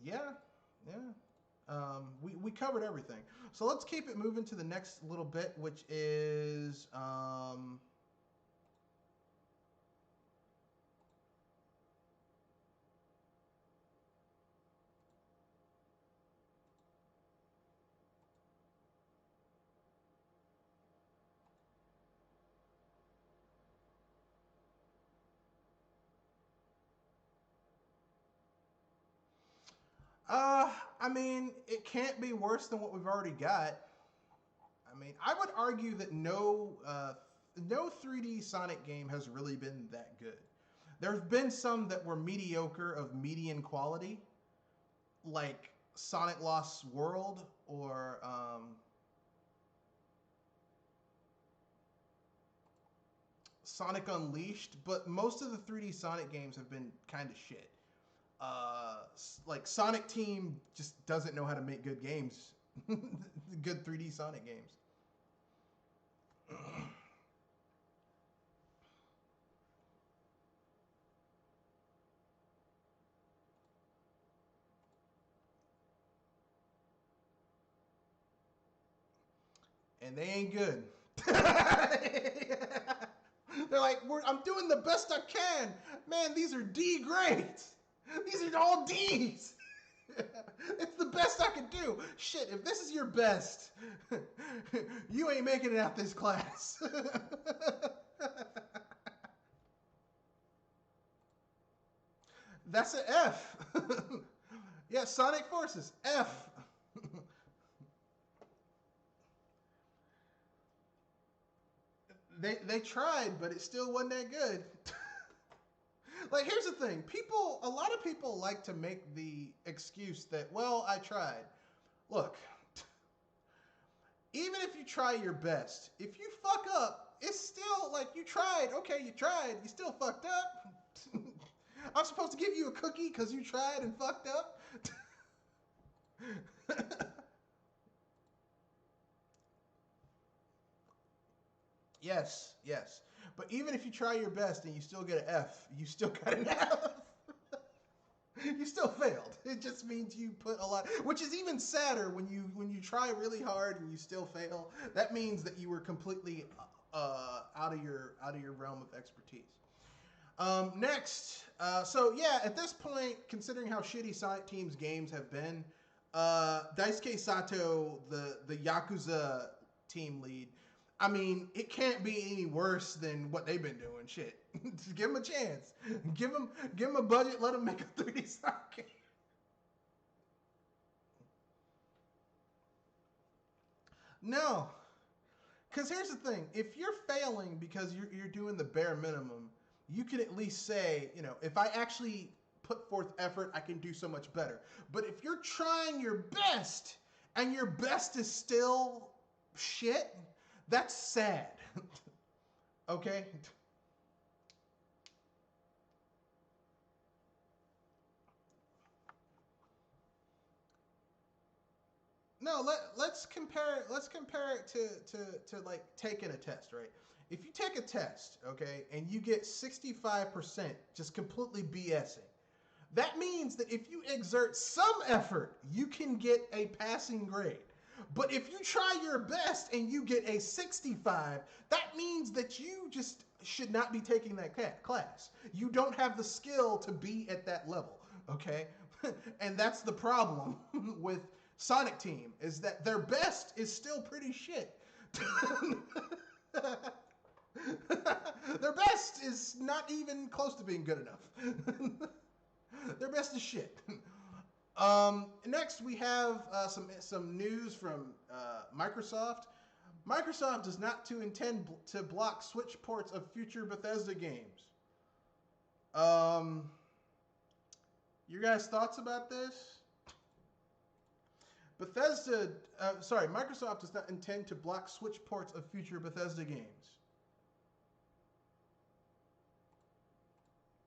Yeah, yeah. We covered everything. So let's keep it moving to the next little bit, which is I mean, it can't be worse than what we've already got. I mean, I would argue that no 3D Sonic game has really been that good. There have been some that were mediocre of median quality, like Sonic Lost World or Sonic Unleashed, but most of the 3D Sonic games have been kind of shit. Like Sonic Team just doesn't know how to make good games, good 3D Sonic games. And they ain't good. They're like, I'm doing the best I can. Man, these are D grades. These are all D's. It's the best I can do. Shit, if this is your best, you ain't making it out this class. That's an F. Yeah, Sonic Forces, F. They tried, but it still wasn't that good. Like, here's the thing. A lot of people like to make the excuse that, well, I tried. Look, even if you try your best, if you fuck up, it's still like you tried. Okay, you tried. You still fucked up. I'm supposed to give you a cookie because you tried and fucked up? Yes, yes. But even if you try your best and you still get an F, you still got an F. You still failed. It just means you put a lot, which is even sadder when you try really hard and you still fail. That means that you were completely out of your realm of expertise. Next, so yeah, at this point, considering how shitty Sonic Team's games have been, Daisuke Sato, the Yakuza team lead, I mean, it can't be any worse than what they've been doing. Shit, just give them a chance. Give them a budget. Let them make a 3D Sonic game. No, because here's the thing: if you're failing because you're doing the bare minimum, you can at least say, if I actually put forth effort, I can do so much better. But if you're trying your best and your best is still shit, that's sad. Okay? No, let's compare it. Let's compare it to like taking a test, right? If you take a test, okay, and you get 65% just completely BSing, that means that if you exert some effort, you can get a passing grade. But if you try your best and you get a 65, that means that you just should not be taking that class. You don't have the skill to be at that level, okay? And that's the problem with Sonic Team, is that their best is still pretty shit. Their best is not even close to being good enough. Their best is shit. Next, we have some news from Microsoft. Microsoft does not intend to block Switch ports of future Bethesda games. Your guys' thoughts about this? Microsoft does not intend to block Switch ports of future Bethesda games.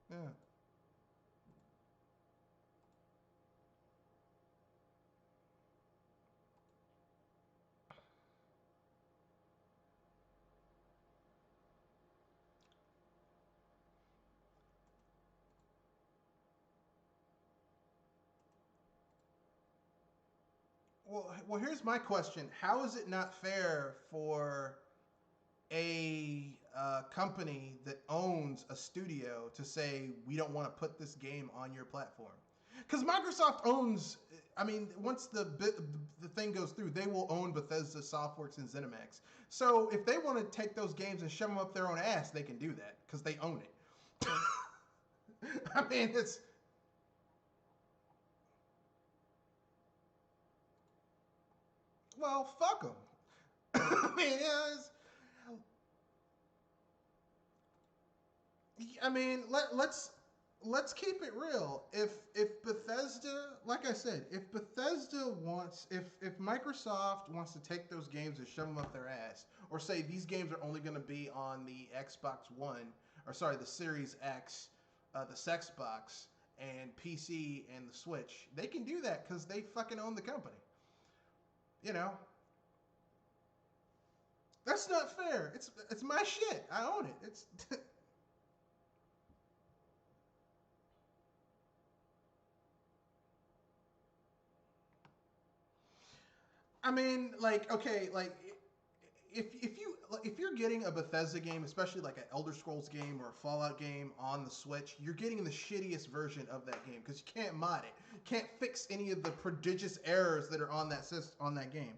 Yeah. well, here's my question: how is it not fair for a company that owns a studio to say we don't want to put this game on your platform? Because Microsoft owns. I mean, once the thing goes through, they will own Bethesda Softworks and ZeniMax. So if they want to take those games and shove them up their own ass, they can do that because they own it. I mean, it's well, fuck them. I mean, let's keep it real. If Bethesda, like I said, if Microsoft wants to take those games and shove them up their ass, or say these games are only going to be on the Xbox One, or sorry, the Series X, the Sexbox, and PC and the Switch, they can do that because they fucking own the company. You know, that's not fair. It's my shit. I own it. It's I mean, like, okay, like if you're getting a Bethesda game, especially like an Elder Scrolls game or a Fallout game on the Switch, you're getting the shittiest version of that game because you can't mod it, you can't fix any of the prodigious errors that are on that game.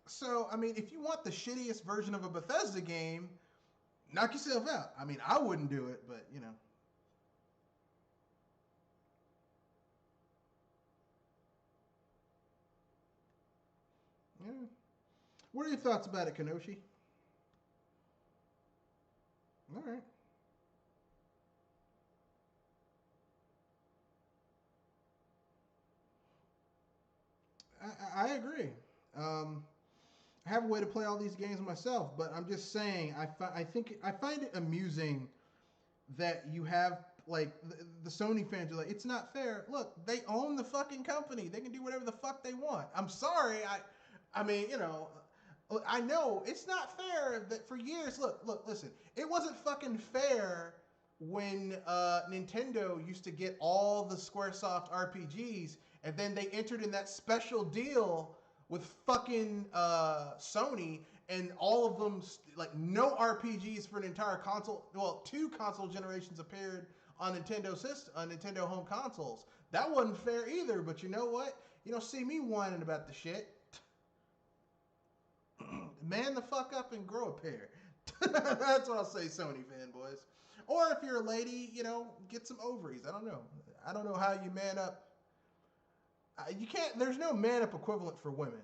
So, I mean, if you want the shittiest version of a Bethesda game, knock yourself out. I mean, I wouldn't do it, but you know. Yeah. What are your thoughts about it, Kenoshi? All right. I agree. Um, I have a way to play all these games myself, but I'm just saying I think I find it amusing that you have like the Sony fans are like, it's not fair. Look, they own the fucking company. They can do whatever the fuck they want. I'm sorry. I mean, you know, I know it's not fair that for years. Listen. It wasn't fucking fair when Nintendo used to get all the SquareSoft RPGs, and then they entered in that special deal with fucking Sony, and all of them like no RPGs for an entire console. Well, two console generations appeared on Nintendo home consoles. That wasn't fair either. But you know what? You don't see me whining about the shit. Man the fuck up and grow a pair. That's what I'll say, Sony fanboys. Or if you're a lady, you know, get some ovaries. I don't know. I don't know how you man up. You can't. There's no man up equivalent for women.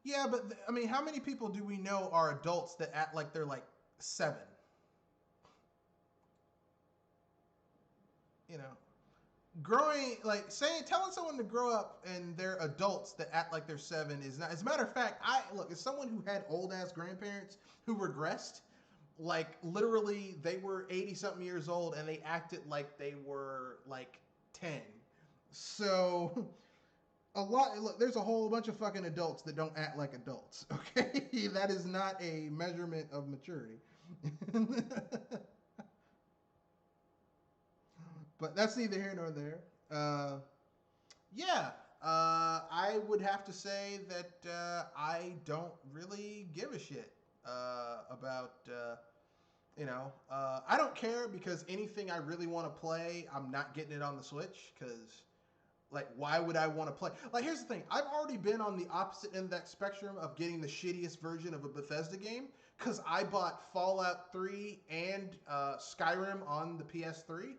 Yeah, but I mean, how many people do we know are adults that act like they're like 7? You know, growing like saying telling someone to grow up and they're adults that act like they're 7 is not. As a matter of fact, I look as someone who had old ass grandparents who regressed. Like literally, they were 80 something years old and they acted like they were like 10. So a lot. Look, there's a whole bunch of fucking adults that don't act like adults. Okay, that is not a measurement of maturity. But that's neither here nor there. Yeah, I would have to say that I don't really give a shit about. I don't care because anything I really want to play, I'm not getting it on the Switch because like, why would I want to play? Like, here's the thing. I've already been on the opposite end of that spectrum of getting the shittiest version of a Bethesda game because I bought Fallout 3 and Skyrim on the PS3.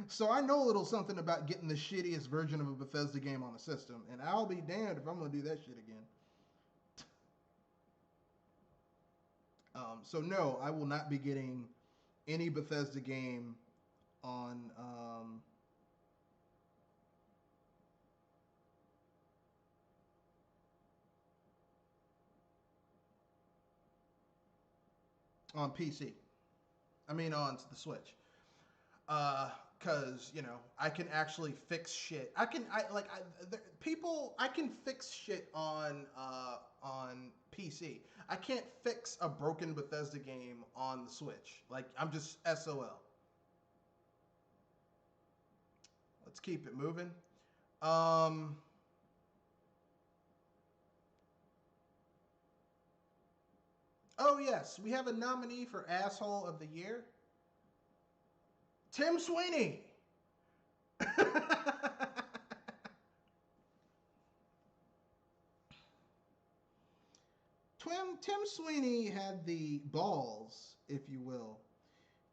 So I know a little something about getting the shittiest version of a Bethesda game on the system, and I'll be damned if I'm going to do that shit again. So no, I will not be getting any Bethesda game on PC. I mean, on the Switch. Cause you know I can actually fix shit. I can fix shit on PC. I can't fix a broken Bethesda game on the Switch. Like I'm just SOL. Let's keep it moving. Um, oh yes, we have a nominee for asshole of the year. Tim Sweeney. Tim Sweeney had the balls, if you will,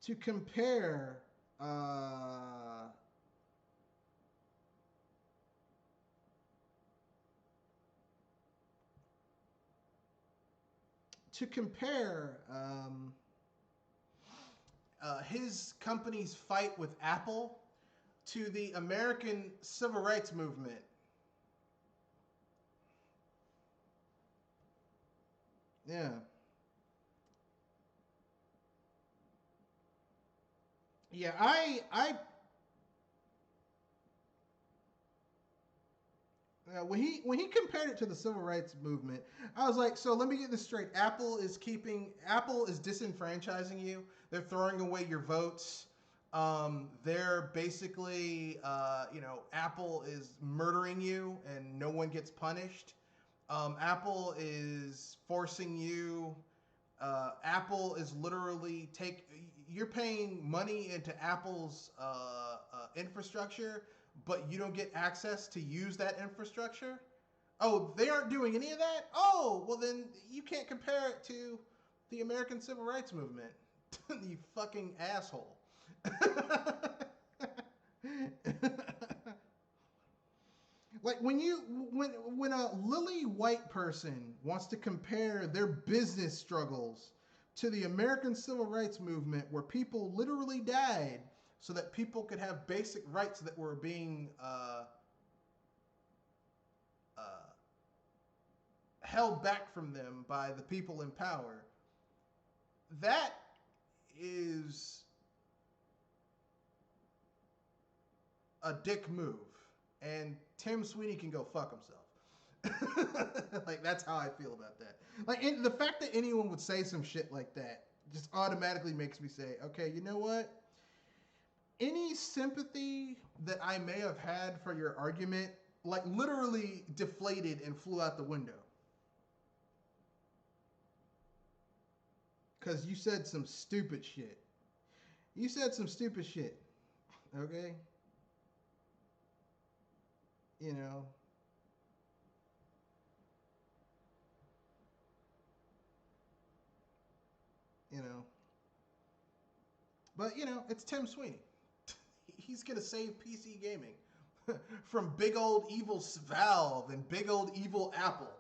to compare uh, to compare his company's fight with Apple to the American civil rights movement. Yeah. Yeah, when he compared it to the civil rights movement, I was like, so let me get this straight. Apple is disenfranchising you. They're throwing away your votes. They're basically, Apple is murdering you, and no one gets punished. Apple is forcing you. Apple is literally you're paying money into Apple's infrastructure, but you don't get access to use that infrastructure. Oh, they aren't doing any of that? Oh, well then you can't compare it to the American Civil Rights Movement. You fucking asshole. Like when a lily white person wants to compare their business struggles to the American Civil Rights Movement, where people literally died so that people could have basic rights that were being uh, held back from them by the people in power, that is a dick move. And Tim Sweeney can go fuck himself. Like that's how I feel about that. Like the fact that anyone would say some shit like that just automatically makes me say, okay, you know what? Any sympathy that I may have had for your argument, like literally deflated and flew out the window. Because you said some stupid shit. You said some stupid shit. Okay? You know, you know. But it's Tim Sweeney. He's gonna save PC gaming from big old evil Valve and big old evil Apple.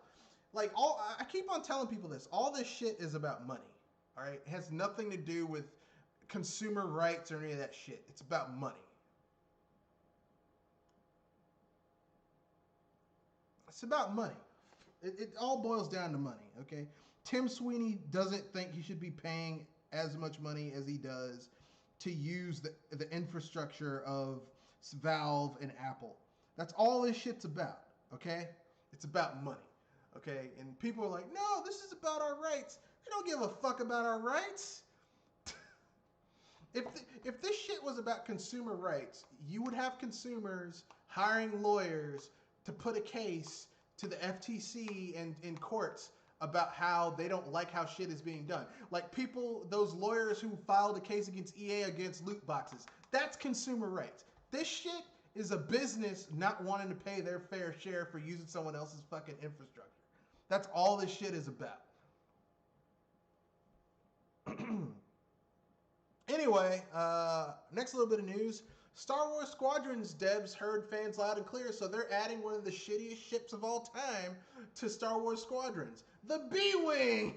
Like I keep on telling people this. All this shit is about money. All right, it has nothing to do with consumer rights or any of that shit. It's about money. It's about money. It all boils down to money. Okay, Tim Sweeney doesn't think he should be paying as much money as he does to use the infrastructure of Valve and Apple. That's all this shit's about, okay? It's about money, okay? And people are like, no, this is about our rights. I don't give a fuck about our rights. If this shit was about consumer rights, you would have consumers hiring lawyers to put a case to the FTC and in courts about how they don't like how shit is being done. Like those lawyers who filed a case against EA against loot boxes. That's consumer rights. This shit is a business not wanting to pay their fair share for using someone else's fucking infrastructure. That's all this shit is about. Anyway, next little bit of news. Star Wars Squadrons devs heard fans loud and clear, so they're adding one of the shittiest ships of all time to Star Wars Squadrons. The B-Wing!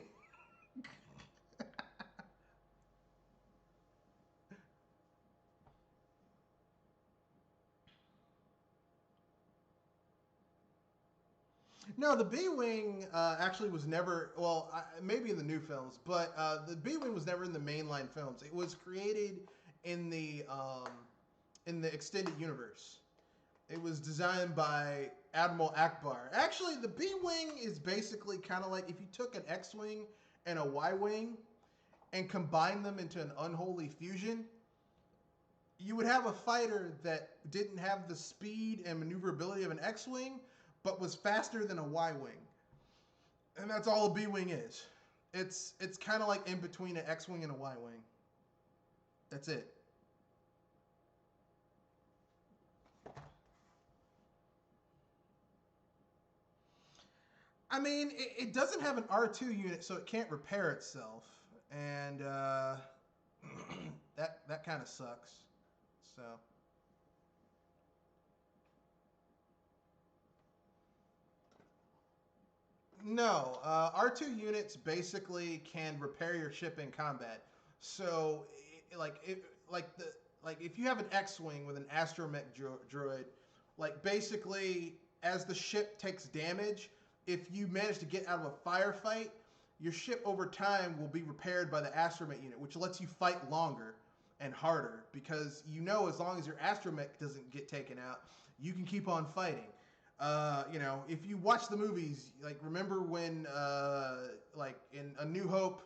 No, the B-Wing actually was never, well, maybe in the new films, but the B-Wing was never in the mainline films. It was created in the in the extended universe. It was designed by Admiral Akbar. Actually, the B-Wing is basically kind of like if you took an X-Wing and a Y-Wing and combined them into an unholy fusion, you would have a fighter that didn't have the speed and maneuverability of an X-Wing, but was faster than a Y-Wing. And that's all a B-Wing is. It's kind of like in between an X-Wing and a Y-Wing. That's it. I mean, it doesn't have an R2 unit, so it can't repair itself. And that kind of sucks. So... No, R2 units basically can repair your ship in combat. So, like if you have an X-wing with an astromech droid, like basically as the ship takes damage, if you manage to get out of a firefight, your ship over time will be repaired by the astromech unit, which lets you fight longer and harder because you know as long as your astromech doesn't get taken out, you can keep on fighting. You know, if you watch the movies, like remember when, like in A New Hope,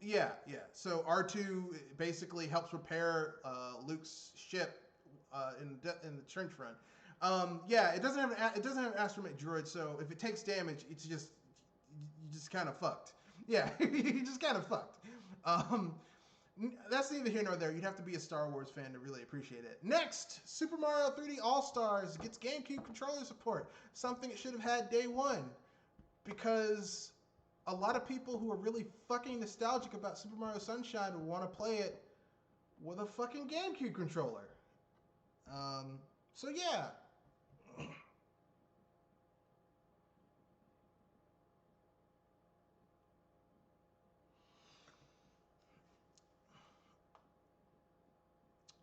yeah. So R2 basically helps repair Luke's ship in the trench run. Yeah, it doesn't have an astromech droid, so if it takes damage, it's just you just kind of fucked. Yeah, you just kind of fucked. That's neither here nor there. You'd have to be a Star Wars fan to really appreciate it. Next, Super Mario 3D All-Stars gets GameCube controller support. Something it should have had day one. Because a lot of people who are really fucking nostalgic about Super Mario Sunshine will want to play it with a fucking GameCube controller. So yeah.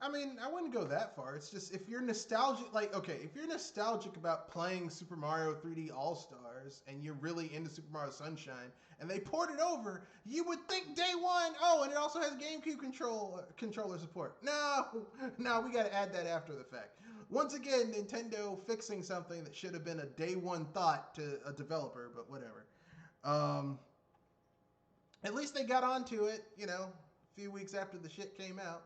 I mean, I wouldn't go that far. It's just if you're nostalgic, like, okay, if you're nostalgic about playing Super Mario 3D All-Stars and you're really into Super Mario Sunshine and they port it over, you would think day one, oh, and it also has GameCube controller support. No, we got to add that after the fact. Once again, Nintendo fixing something that should have been a day one thought to a developer, but whatever. At least they got onto it, you know, a few weeks after the shit came out.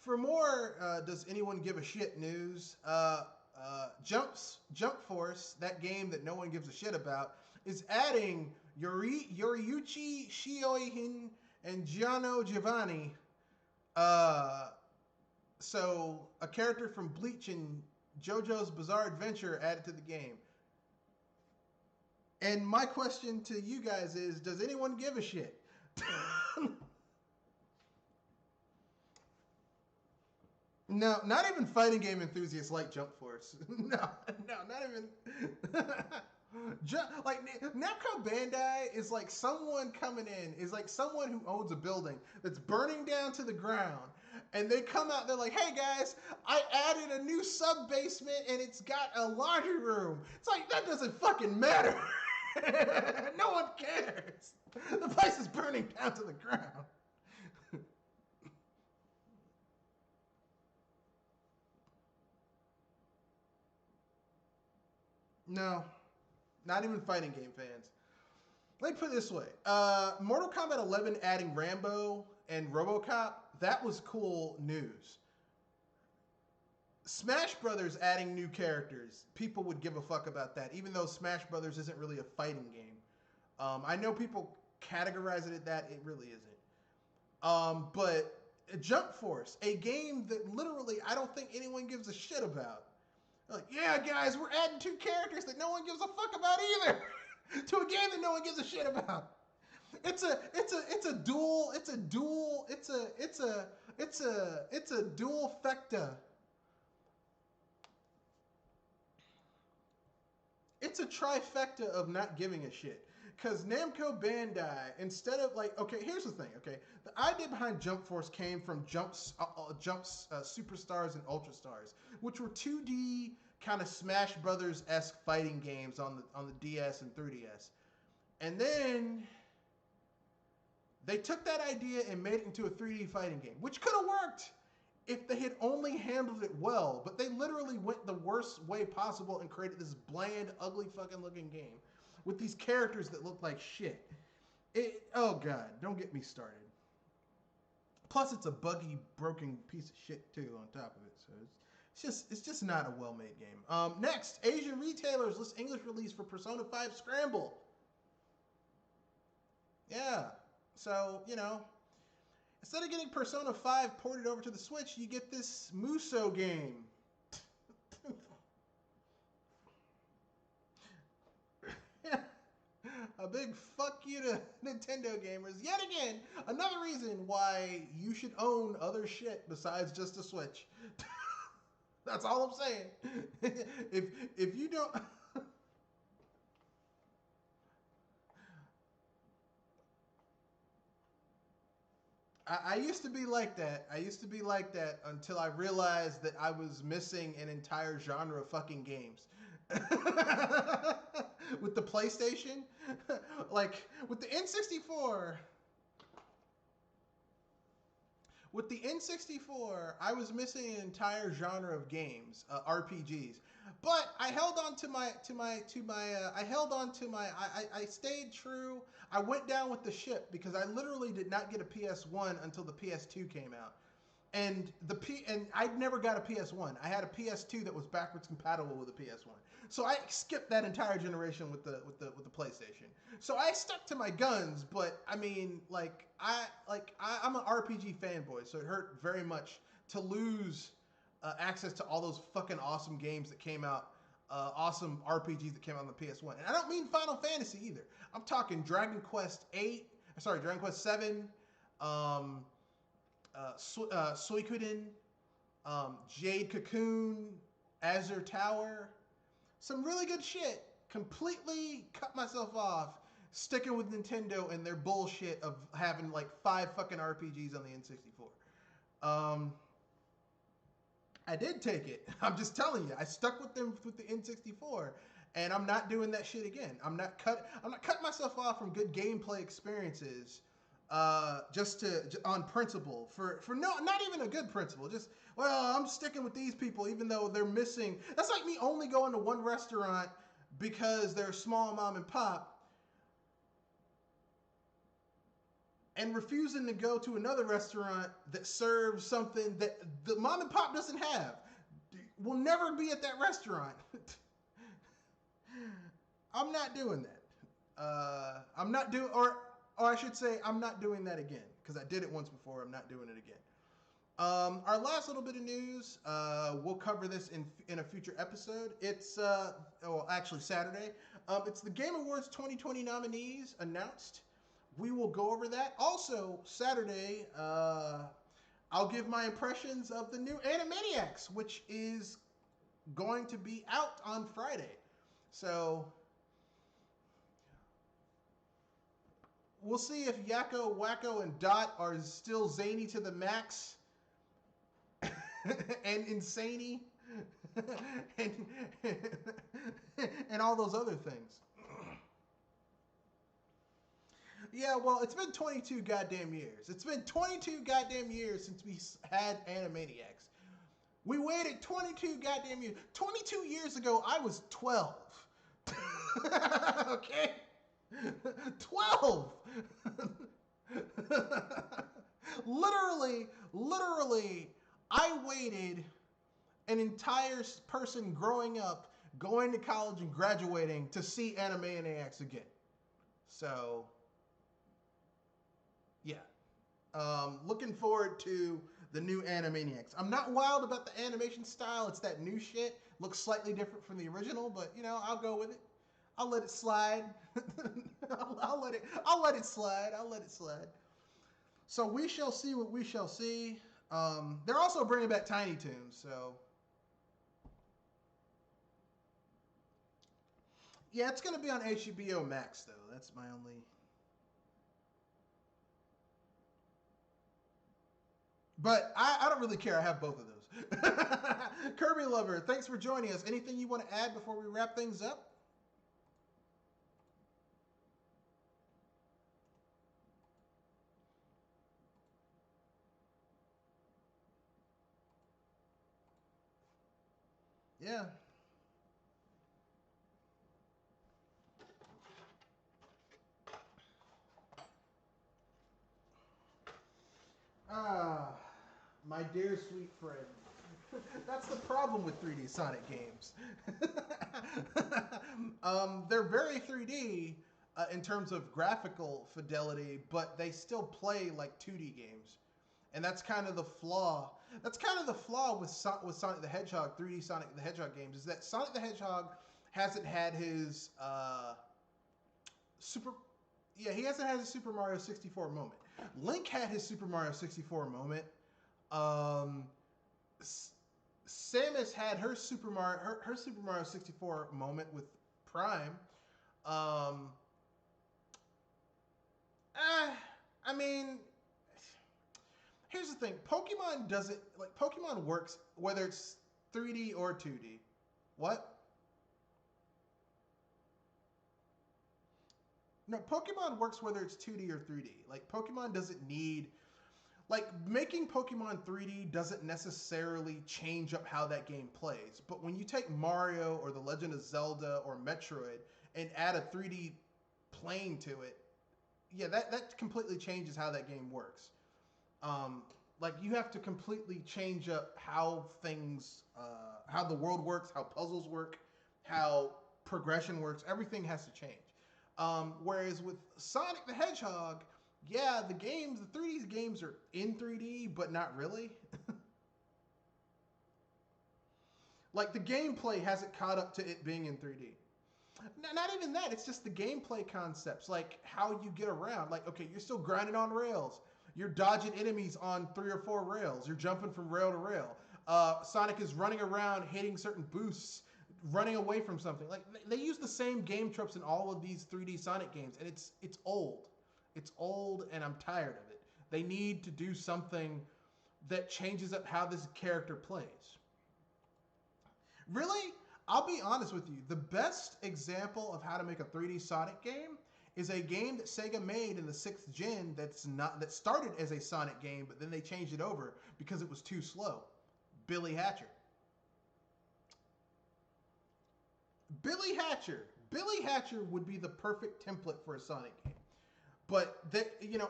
For more, does anyone give a shit news? Jump Force, that game that no one gives a shit about, is adding Yoriuchi Shiohin and Gianno Giovanni. So a character from Bleach and JoJo's Bizarre Adventure added to the game. And my question to you guys is, does anyone give a shit? No, not even fighting game enthusiasts like Jump Force. No, not even. Like Namco Bandai is like someone coming in, is like someone who owns a building that's burning down to the ground, and they come out. They're like, "Hey guys, I added a new sub basement, and it's got a laundry room." It's like that doesn't fucking matter. No one cares. The place is burning down to the ground. No, not even fighting game fans. Let me put it this way. Mortal Kombat 11 adding Rambo and RoboCop, that was cool news. Smash Brothers adding new characters, people would give a fuck about that, even though Smash Brothers isn't really a fighting game. I know people categorize it at that, it really isn't. But Jump Force, a game that literally I don't think anyone gives a shit about. Like, yeah, guys, we're adding two characters that no one gives a fuck about either to a game that no one gives a shit about. It's a dual fecta. It's a trifecta of not giving a shit. Because Namco Bandai, instead of like, okay, here's the thing, okay? The idea behind Jump Force came from Jump's Superstars and Ultra Stars, which were 2D kind of Smash Brothers-esque fighting games on the DS and 3DS. And then They took that idea and made it into a 3D fighting game, which could have worked if they had only handled it well. But they literally went the worst way possible and created this bland, ugly fucking looking game with these characters that look like shit. Oh god, don't get me started. Plus, it's a buggy, broken piece of shit too on top of it. So it's just not a well-made game. Next, Asian retailers list English release for Persona 5 Scramble. Yeah, so instead of getting Persona 5 ported over to the Switch, you get this Muso game. A big fuck you to Nintendo gamers. Yet again, another reason why you should own other shit besides just a Switch. That's all I'm saying. If you don't... I used to be like that. I used to be like that until I realized that I was missing an entire genre of fucking games. With the PlayStation, like with the N64, I was missing an entire genre of games, RPGs. But I held on to my I stayed true. I went down with the ship because I literally did not get a PS1 until the PS2 came out. And I'd never got a PS1. I had a PS2 that was backwards compatible with a PS1. So I skipped that entire generation with the PlayStation. So I stuck to my guns, but I mean, I'm an RPG fanboy, so it hurt very much to lose access to all those fucking awesome games that came out, awesome RPGs that came out on the PS1. And I don't mean Final Fantasy either. I'm talking Dragon Quest 7, Suikoden, Jade Cocoon, Azure Tower. Some really good shit. Completely cut myself off sticking with Nintendo and their bullshit of having like 5 fucking RPGs on the N64. I did take it. I'm just telling you. I stuck with them with the N64, and I'm not doing that shit again. I'm not cutting myself off from good gameplay experiences just on principle for no, not even a good principle. Just, well, I'm sticking with these people even though they're missing. That's like me only going to one restaurant because they're small mom and pop, and refusing to go to another restaurant that serves something that the mom and pop doesn't have. We'll never be at that restaurant. I'm not doing that. I'm not doing, or I should say, I'm not doing that again, because I did it once before. I'm not doing it again. Our last little bit of news, we'll cover this in a future episode. It's, actually Saturday. It's the Game Awards 2020 nominees announced. We will go over that. Also, Saturday, I'll give my impressions of the new Animaniacs, which is going to be out on Friday. So, we'll see if Yakko, Wacko, and Dot are still zany to the max and insane and all those other things. Yeah, well, it's been 22 goddamn years. It's been 22 goddamn years since we had Animaniacs. We waited 22 goddamn years. 22 years ago, I was 12. Okay? 12! Literally, I waited an entire person growing up, going to college and graduating to see Animaniacs again. So, yeah. Looking forward to the new Animaniacs. I'm not wild about the animation style. It's that new shit. Looks slightly different from the original, but I'll go with it. I'll let it slide. I'll let it slide. I'll let it slide. So we shall see what we shall see. They're also bringing back Tiny Toons, so yeah, it's gonna be on HBO Max though. That's my only. But I don't really care. I have both of those. Kirby Lover, thanks for joining us. Anything you want to add before we wrap things up? Yeah. Ah, my dear sweet friend. That's the problem with 3D Sonic games. They're very 3D in terms of graphical fidelity, but they still play like 2D games, and that's kind of the flaw. That's kind of the flaw with Sonic the Hedgehog, 3D Sonic the Hedgehog games, is that Sonic the Hedgehog hasn't had his super. Yeah, he hasn't had his Super Mario 64 moment. Link had his Super Mario 64 moment. Um, Samus had her Super Mario 64 moment with Prime. Um, eh, I mean, here's the thing: Pokemon doesn't like Pokemon works whether it's 3D or 2D. What? No, Pokemon works whether it's 2D or 3D. Like Pokemon doesn't need like making Pokemon 3D doesn't necessarily change up how that game plays. But when you take Mario or The Legend of Zelda or Metroid and add a 3D plane to it, yeah, that completely changes how that game works. Um, like you have to completely change up how the world works, how puzzles work, how progression works. Everything has to change. Whereas with Sonic the Hedgehog, yeah, the 3D games are in 3D, but not really. Like the gameplay hasn't caught up to it being in 3D. Not even that. It's just the gameplay concepts, like how you get around. Like, okay, you're still grinding on rails. You're dodging enemies on 3 or 4 rails. You're jumping from rail to rail. Sonic is running around, hitting certain boosts, running away from something. Like they use the same game tropes in all of these 3D Sonic games, and it's old. It's old, and I'm tired of it. They need to do something that changes up how this character plays. Really, I'll be honest with you. The best example of how to make a 3D Sonic game is a game that Sega made in the 6th gen that started as a Sonic game, but then they changed it over because it was too slow. Billy Hatcher. Billy Hatcher. Billy Hatcher would be the perfect template for a Sonic game. But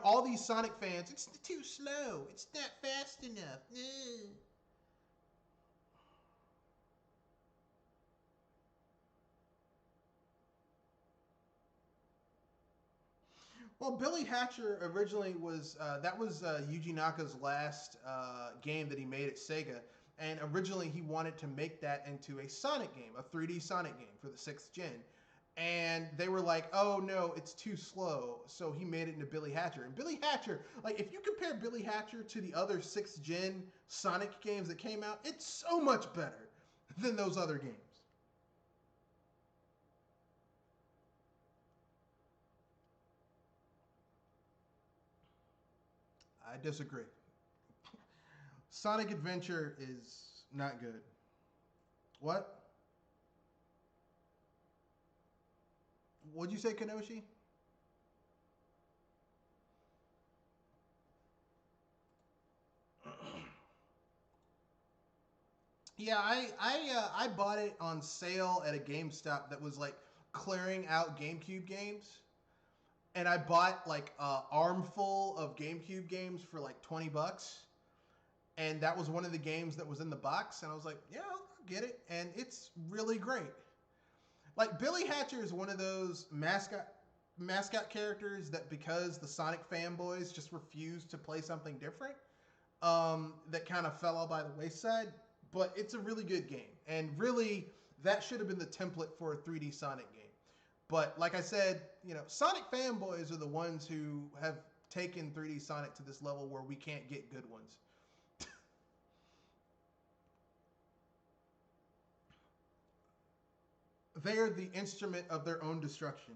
all these Sonic fans, it's too slow. It's not fast enough. Well, Billy Hatcher originally was Yuji Naka's last game that he made at Sega, and originally he wanted to make that into a Sonic game, a 3D Sonic game for the 6th gen. And they were like, "Oh no, it's too slow." So he made it into Billy Hatcher. And Billy Hatcher, like if you compare Billy Hatcher to the other 6th gen Sonic games that came out, it's so much better than those other games. I disagree. Sonic Adventure is not good. What? What'd you say, Kenoshi? Yeah, I bought it on sale at a GameStop that was like clearing out GameCube games, and I bought like a armful of GameCube games for like $20, and that was one of the games that was in the box, and I was like, yeah, I'll get it, and it's really great. Like Billy Hatcher is one of those mascot characters that because the Sonic fanboys just refused to play something different, that kind of fell out by the wayside. But it's a really good game, and really that should have been the template for a 3D Sonic game. But like I said, Sonic fanboys are the ones who have taken 3D Sonic to this level where we can't get good ones. They are the instrument of their own destruction.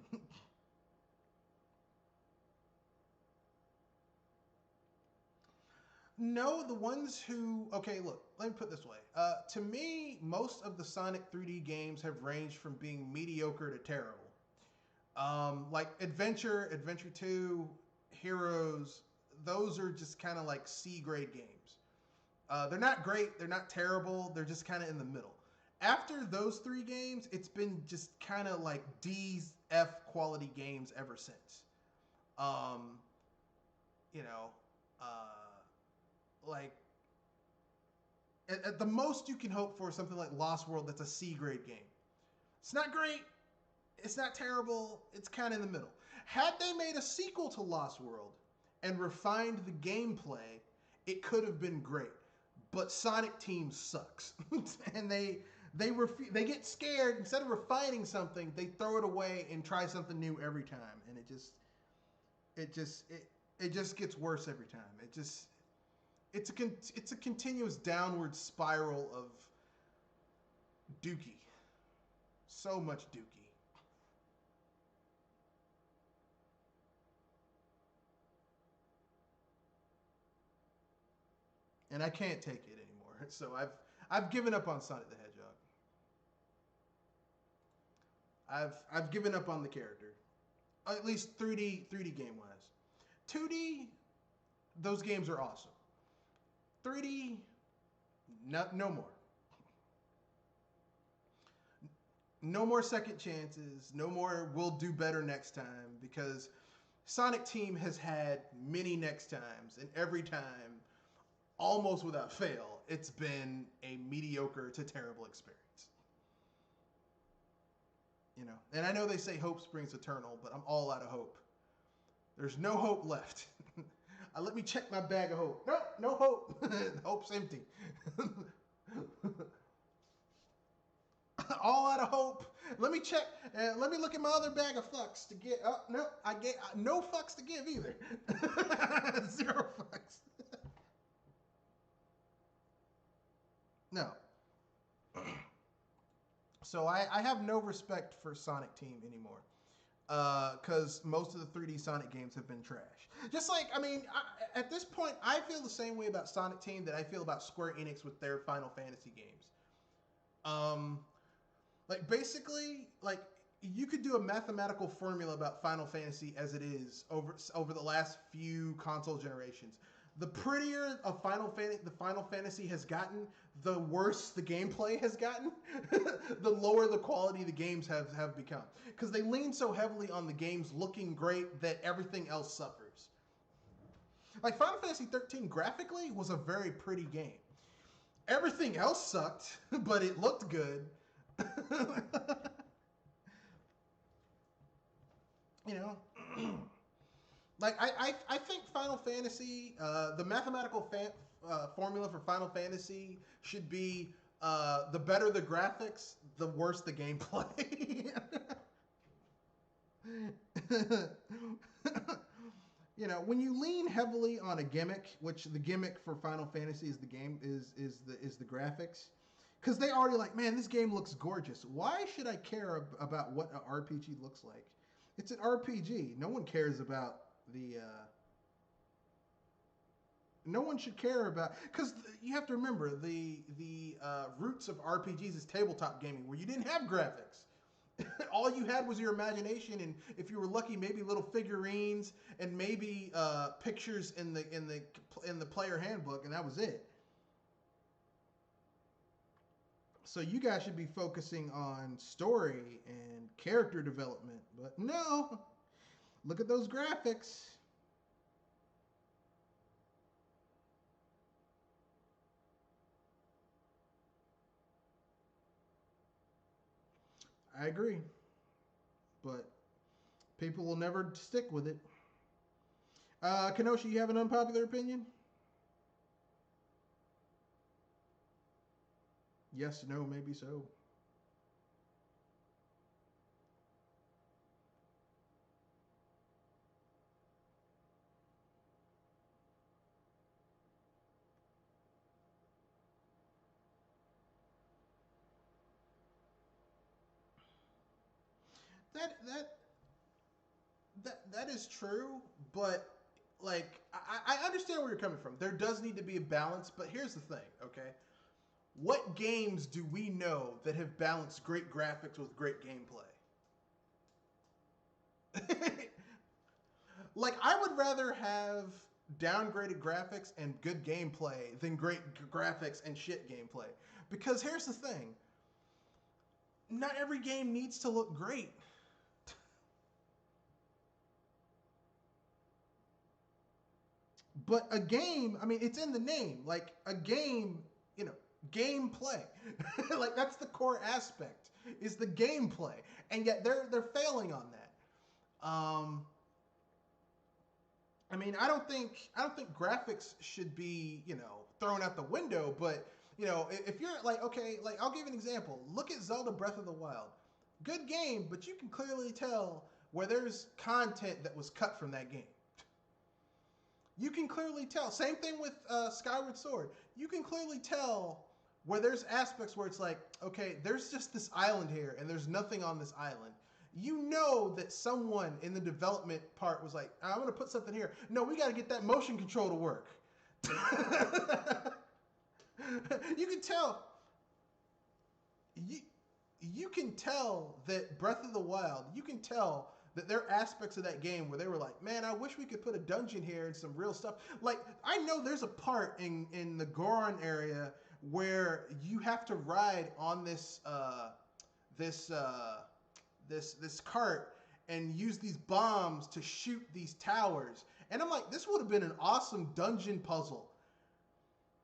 No, the ones who. Okay, look, let me put it this way. To me, most of the Sonic 3D games have ranged from being mediocre to terrible. Like Adventure 2, Heroes, those are just kind of like C grade games. They're not great, they're not terrible, they're just kind of in the middle. after those 3 games, it's been just kind of like D's F quality games ever since. Um, you know, like at the most you can hope for something like Lost World that's a C grade game. It's not great. It's not terrible. It's kind of in the middle. Had they made a sequel to Lost World and refined the gameplay, it could have been great. But Sonic Team sucks, and they get scared. Instead of refining something, they throw it away and try something new every time, and it just gets worse every time. It's a continuous downward spiral of dookie. So much dookie. And I can't take it anymore. So I've given up on Sonic the Hedgehog. I've given up on the character. At least 3D game wise. 2D, those games are awesome. 3D, no more. No more second chances. No more we'll do better next time, because Sonic Team has had many next times, and every time, almost without fail, it's been a mediocre to terrible experience. You know, and I know they say hope springs eternal, but I'm all out of hope. There's no hope left. Let me check my bag of hope. No hope. Hope's empty. All out of hope. Let me check. Let me look at my other bag of fucks to get. Oh no, I get no fucks to give either. 0 fucks. No. So I have no respect for Sonic Team anymore. Because most of the 3D Sonic games have been trash. Just like, I mean, at this point, I feel the same way about Sonic Team that I feel about Square Enix with their Final Fantasy games. Like, basically, like, you could do a mathematical formula about Final Fantasy as it is over the last few console generations. The prettier the Final Fantasy has gotten, the worse the gameplay has gotten, the lower the quality the games have become. Because they lean so heavily on the games looking great that everything else suffers. Like Final Fantasy 13 graphically was a very pretty game. Everything else sucked, but it looked good. You know? Like, I think Final Fantasy, the mathematical formula for Final Fantasy should be the better the graphics, the worse the gameplay. You know, when you lean heavily on a gimmick, which the gimmick for Final Fantasy is the graphics, because they already like, man, this game looks gorgeous. Why should I care about what an RPG looks like? It's an RPG. No one cares about no one should care about, because you have to remember the roots of RPGs is tabletop gaming, where you didn't have graphics. All you had was your imagination, and if you were lucky, maybe little figurines and maybe pictures in the player handbook, and that was it. So you guys should be focusing on story and character development, but no. Look at those graphics. I agree. But people will never stick with it. Kenoshi, you have an unpopular opinion? Yes, no, maybe so. That that that is true, but like I understand where you're coming from. There does need to be a balance, but here's the thing, okay? What games do we know that have balanced great graphics with great gameplay? Like, I would rather have downgraded graphics and good gameplay than great graphics and shit gameplay. Because here's the thing. not every game needs to look great. But a game, I mean, it's in the name. Like a game, you know, gameplay. Like that's the core aspect is the gameplay, and yet they're failing on that. I mean, I don't think graphics should be, thrown out the window, but if you're like, okay, like I'll give you an example. Look at Zelda Breath of the Wild. Good game, but you can clearly tell where there's content that was cut from that game. You can clearly tell. Same thing with Skyward Sword. You can clearly tell where there's aspects where it's like, okay, there's just this island here, and there's nothing on this island. You know that someone in the development part was like, I'm going to put something here. No, we got to get that motion control to work. You can tell. You can tell that Breath of the Wild, you can tell that there are aspects of that game where they were like, man, I wish we could put a dungeon here and some real stuff. Like, I know there's a part in the Goron area where you have to ride on this cart and use these bombs to shoot these towers. And I'm like, this would have been an awesome dungeon puzzle.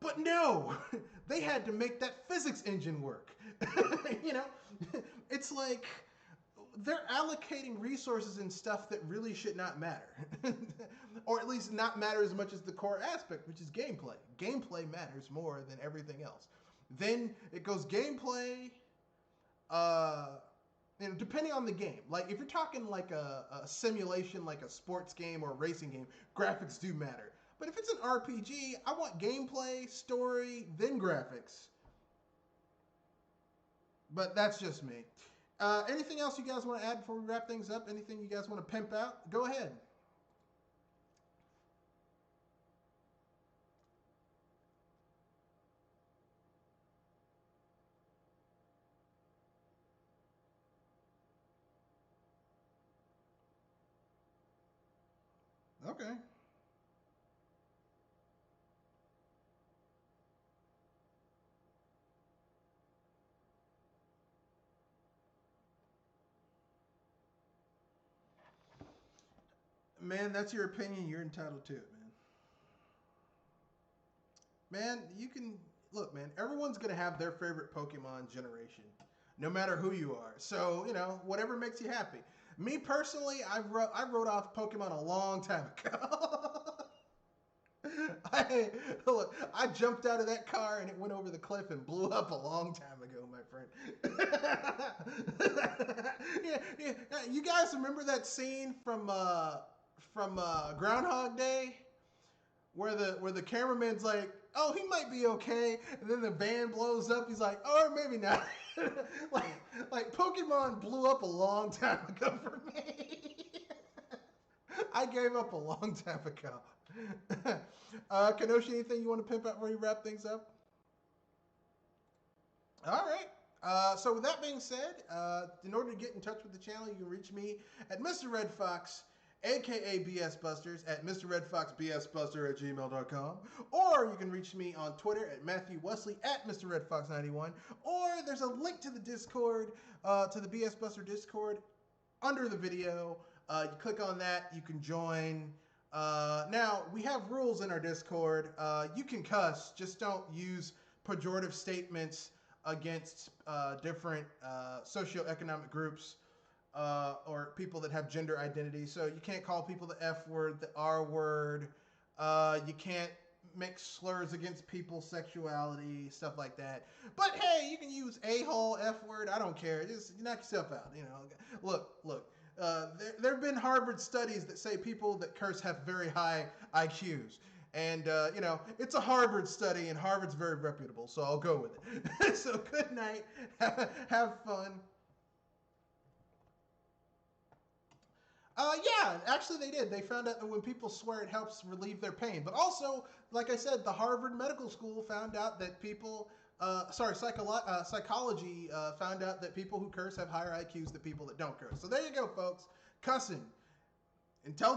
But no, they had to make that physics engine work. It's like they're allocating resources and stuff that really should not matter. Or at least not matter as much as the core aspect, which is gameplay. Gameplay matters more than everything else. Then it goes gameplay, depending on the game. Like if you're talking like a simulation, like a sports game or a racing game, graphics do matter. But if it's an RPG, I want gameplay, story, then graphics. But that's just me. Anything else you guys want to add before we wrap things up? Anything you guys want to pimp out? Go ahead. Okay. Man, that's your opinion. You're entitled to it, man. Man, you can look, man. Everyone's gonna have their favorite Pokemon generation, no matter who you are. So whatever makes you happy. Me personally, I wrote off Pokemon a long time ago. I jumped out of that car and it went over the cliff and blew up a long time ago, my friend. Yeah. You guys remember that scene from Groundhog Day, where the cameraman's like, "Oh, he might be okay," and then the van blows up. He's like, "Oh, or maybe not." like Pokemon blew up a long time ago for me. I gave up a long time ago. Kenoshi, anything you want to pimp out before you wrap things up? All right. So with that being said, in order to get in touch with the channel, you can reach me at Mr. Red Fox, aka BS Busters, at mrredfoxbsbuster@gmail.com, or you can reach me on Twitter at Matthew Wesley at mrredfox91, or there's a link to the Discord, to the BS Buster Discord under the video. You click on that, you can join. Now, we have rules in our Discord. You can cuss, just don't use pejorative statements against different socioeconomic groups or people that have gender identity. So you can't call people the F word, the R word. You can't make slurs against people's sexuality, stuff like that. But hey, you can use a-hole, F word. I don't care. Just knock yourself out. Look. There have been Harvard studies that say people that curse have very high IQs. And, it's a Harvard study, and Harvard's very reputable, so I'll go with it. So good night. Have fun. Yeah, actually they did. They found out that when people swear, it helps relieve their pain. But also, like I said, the Harvard Medical School found out that psychology found out that people who curse have higher IQs than people that don't curse. So there you go, folks. Cussing. Intelligent